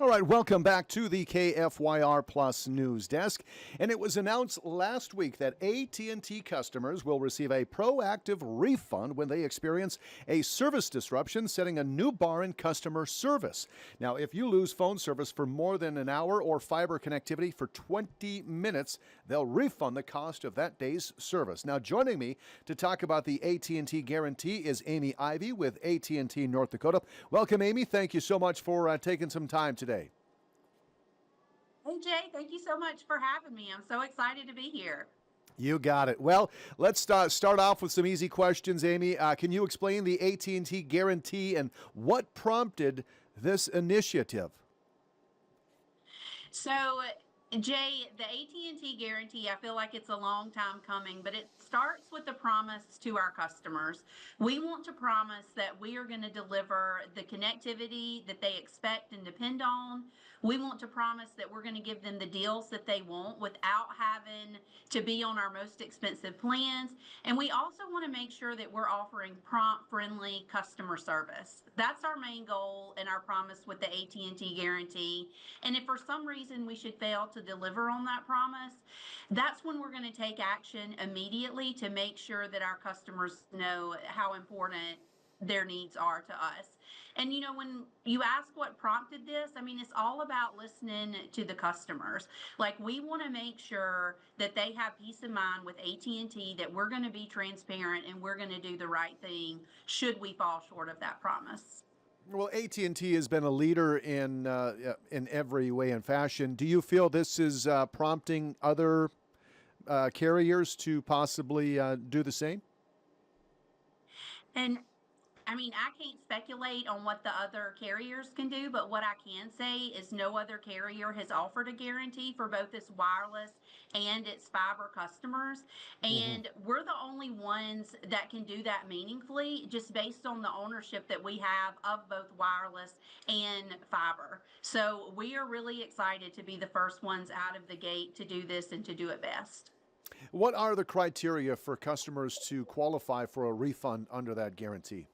All right, welcome back to the KFYR Plus News Desk. And it was announced last week that AT&T customers will receive a proactive refund when they experience a service disruption, setting a new bar in customer service. Now, if you lose phone service for more than an hour or fiber connectivity for 20 minutes, they'll refund the cost of that day's service. Now, joining me to talk about the AT&T Guarantee is Amy Ivy with AT&T North Dakota. Welcome, Amy. Thank you so much for taking some time today. Hey Jay, thank you so much for having me. I'm so excited to be here. You got it. Well, let's start off with some easy questions, Amy. Can you explain the AT&T Guarantee and what prompted this initiative? So, Jay, the AT&T Guarantee, I feel like it's a long time coming, but it starts with the promise to our customers. We want to promise that we are going to deliver the connectivity that they expect and depend on. We want to promise that we're going to give them the deals that they want without having to be on our most expensive plans. And we also want to make sure that we're offering prompt, friendly customer service. That's our main goal and our promise with the AT&T Guarantee. And if for some reason we should fail to deliver on that promise, that's when we're going to take action immediately to make sure that our customers know how important their needs are to us. And when you ask what prompted this, it's all about listening to the customers. Like, we want to make sure that they have peace of mind with AT&T, that we're going to be transparent and we're going to do the right thing should we fall short of that promise. Well, AT&T has been a leader in every way and fashion. Do you feel this is prompting other carriers to possibly do the same? And I can't speculate on what the other carriers can do, but what I can say is no other carrier has offered a guarantee for both its wireless and its fiber customers. Hmm. And we're the only ones that can do that meaningfully, just based on the ownership that we have of both wireless and fiber. So we are really excited to be the first ones out of the gate to do this and to do it best. What are the criteria for customers to qualify for a refund under that guarantee?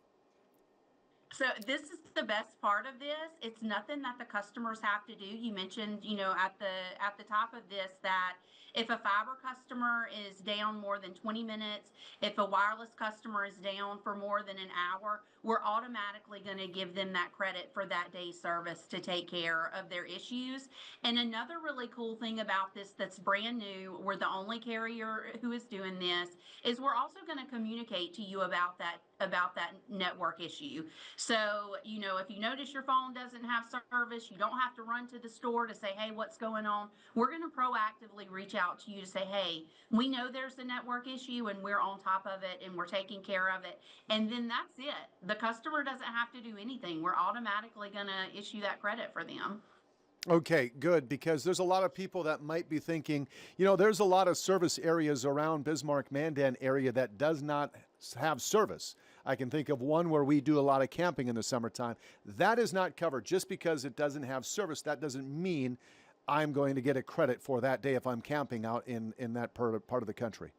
So this is the best part of this. It's nothing that the customers have to do. You mentioned, at the top of this, that if a fiber customer is down more than 20 minutes, if a wireless customer is down for more than an hour, we're automatically going to give them that credit for that day's service to take care of their issues. And another really cool thing about this that's brand new, we're the only carrier who is doing this, is we're also going to communicate to you about that network issue. So, if you notice your phone doesn't have service, you don't have to run to the store to say, hey, what's going on? We're going to proactively reach out to you to say, hey, we know there's a network issue and we're on top of it and we're taking care of it. And then that's it. The customer doesn't have to do anything. We're automatically going to issue that credit for them. Okay, good, because there's a lot of people that might be thinking, there's a lot of service areas around Bismarck Mandan area that does not have service. I can think of one where we do a lot of camping in the summertime. That is not covered. Just because it doesn't have service, that doesn't mean I'm going to get a credit for that day if I'm camping out in that part of the country.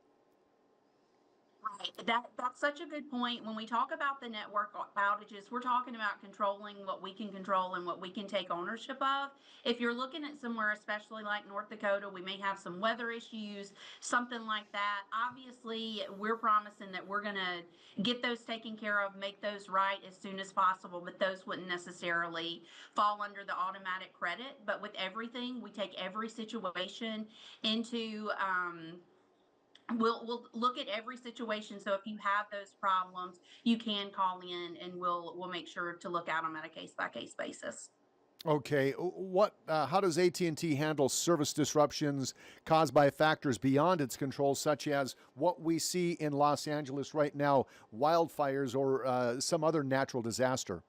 Right. That's such a good point. When we talk about the network outages, we're talking about controlling what we can control and what we can take ownership of. If you're looking at somewhere, especially like North Dakota, we may have some weather issues, something like that. Obviously, we're promising that we're going to get those taken care of, make those right as soon as possible, but those wouldn't necessarily fall under the automatic credit. But with everything, we take every situation into we'll look at every situation. So if you have those problems, you can call in and we'll make sure to look at them at a case by case basis. Okay, how does AT&T handle service disruptions caused by factors beyond its control, such as what we see in Los Angeles right now, wildfires or some other natural disaster?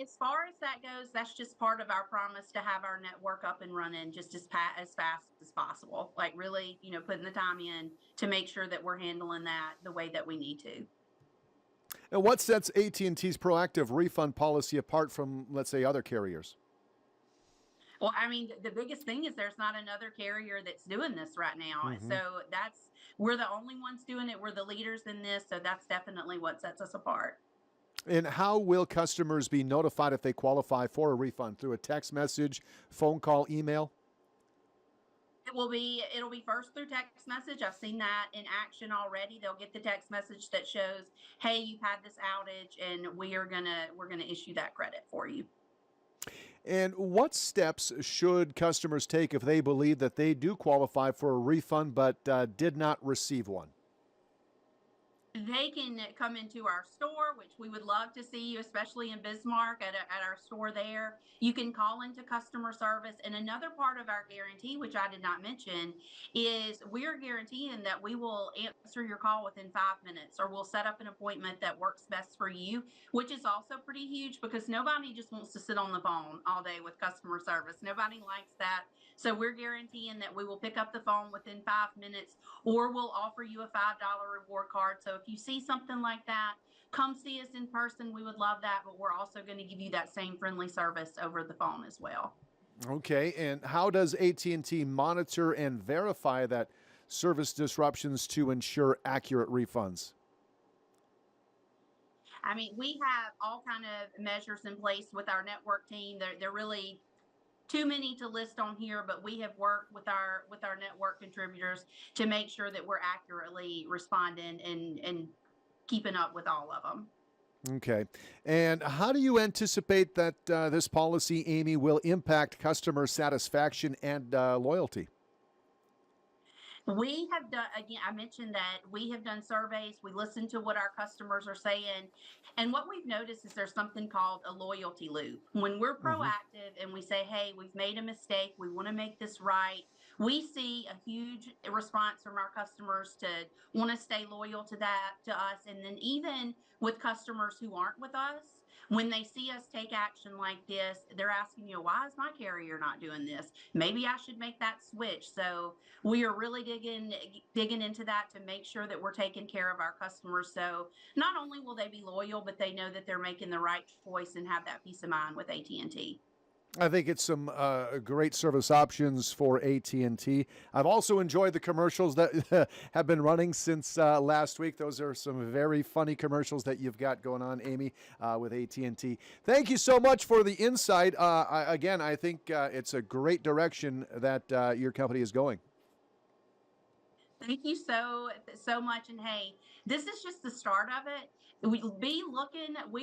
As far as that goes, that's just part of our promise to have our network up and running just as fast as possible. Like, really, putting the time in to make sure that we're handling that the way that we need to. And what sets AT&T's proactive refund policy apart from, let's say, other carriers? Well, the biggest thing is there's not another carrier that's doing this right now. Hmm. So we're the only ones doing it. We're the leaders in this. So that's definitely what sets us apart. And how will customers be notified if they qualify for a refund? Through a text message, phone call, email? It'll be first through text message. I've seen that in action already. They'll get the text message that shows, "Hey, you've had this outage and we're going to issue that credit for you." And what steps should customers take if they believe that they do qualify for a refund but did not receive one? They can come into our store, which we would love to see you, especially in Bismarck at our store there. You can call into customer service. And another part of our guarantee, which I did not mention, is we're guaranteeing that we will answer your call within 5 minutes, or we'll set up an appointment that works best for you, which is also pretty huge because nobody just wants to sit on the phone all day with customer service. Nobody likes that. So we're guaranteeing that we will pick up the phone within 5 minutes, or we'll offer you a $5 reward card. So if you see something like that, come see us in person. We would love that, but we're also going to give you that same friendly service over the phone as well. Okay, and how does AT&T monitor and verify that service disruptions to ensure accurate refunds? I mean, we have all kind of measures in place with our network team. They're really too many to list on here, but we have worked with our network contributors to make sure that we're accurately responding and keeping up with all of them. Okay, and how do you anticipate that this policy, Amy, will impact customer satisfaction and loyalty? We have done, again, I mentioned that we have done surveys. We listen to what our customers are saying. And what we've noticed is there's something called a loyalty loop. When we're Hmm. proactive and we say, "Hey, we've made a mistake, we want to make this right," we see a huge response from our customers to want to stay loyal to us. And then even with customers who aren't with us, when they see us take action like this, they're asking, "Why is my carrier not doing this? Maybe I should make that switch." So we are really digging into that to make sure that we're taking care of our customers. So not only will they be loyal, but they know that they're making the right choice and have that peace of mind with AT&T. I think it's some great service options for AT&T. I've also enjoyed the commercials that have been running since last week. Those are some very funny commercials that you've got going on, Amy, with AT&T. Thank you so much for the insight. Again, I think it's a great direction that your company is going. Thank you so much. And hey, this is just the start of it. We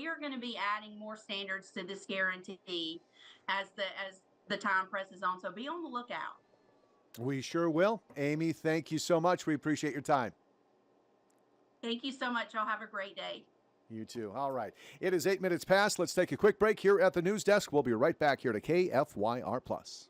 are going to be adding more standards to this guarantee as the time presses on. So be on the lookout. We sure will. Amy, thank you so much. We appreciate your time. Thank you so much. Y'all have a great day. You too. All right. It is 8 minutes past. Let's take a quick break here at the news desk. We'll be right back here to KFYR Plus.